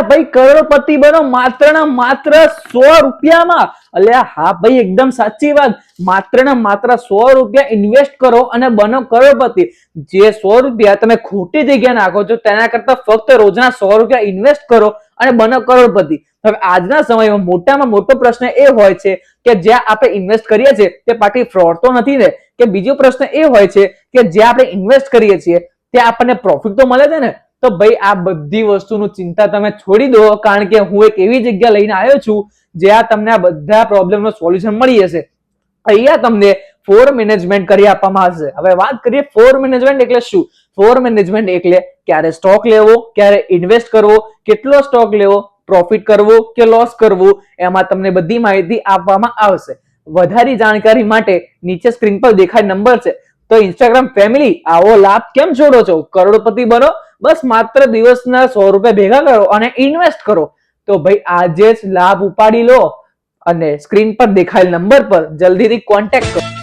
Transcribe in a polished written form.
ભાઈ કરોડપતિ બનો માત્ર ને માત્ર 100 રૂપિયામાં. અલ્યા હા ભાઈ, એકદમ સાચી વાત. માત્ર ને માત્ર 100 રૂપિયા ઇન્વેસ્ટ કરો અને બનો કરોડપતિ. જે 100 રૂપિયા તમે ખોટી જગ્યાએ નાખો છો તેના કરતા ફક્ત રોજના 100 રૂપિયા ઇન્વેસ્ટ કરો અને બનો કરોડપતિ. હવે આજના સમયમાં મોટામાં મોટો પ્રશ્ન એ હોય છે કે જ્યાં આપણે ઇન્વેસ્ટ કરીએ છીએ તે પાર્ટી ફ્રોડ તો નથી ને, કે બીજો પ્રશ્ન એ હોય છે કે જ્યાં આપણે ઇન્વેસ્ટ કરીએ છીએ ત્યાં આપણને પ્રોફિટ તો મળે છે ને. તો ભાઈ આ બધી વસ્તુનું ચિંતા તમે છોડી દો, કારણ કે હું એક એવી જગ્યા લઈને આવ્યો છું જ્યાં તમને આ બધા પ્રોબ્લેમનો સોલ્યુશન મળી જશે. અહીંયા તમને ફોર મેનેજમેન્ટ કરી આપવામાં આવશે. હવે વાત કરીએ ફોર મેનેજમેન્ટ એટલે શું. ફોર મેનેજમેન્ટ એટલે ક્યારે સ્ટોક લેવો, ક્યારે ઇન્વેસ્ટ કરવો, કેટલો સ્ટોક લેવો, પ્રોફિટ કરવો કે લોસ કરવું, એમાં તમને બધી માહિતી આપવામાં આવશે. વધારે જાણકારી માટે નીચે સ્ક્રીન પર દેખાય નંબર છે. તો ઇન્સ્ટાગ્રામ ફેમિલી, આવો લાભ કેમ છોડો છો? કરોડપતિ બનો. બસ માત્ર દિવસના 100 રૂપિયા ભેગા કરો અને ઇન્વેસ્ટ કરો. તો ભાઈ આજે જ લાભ ઉપાડી લો અને સ્ક્રીન પર દેખાયેલ નંબર પર જલ્દીથી કોન્ટેક્ટ કરો.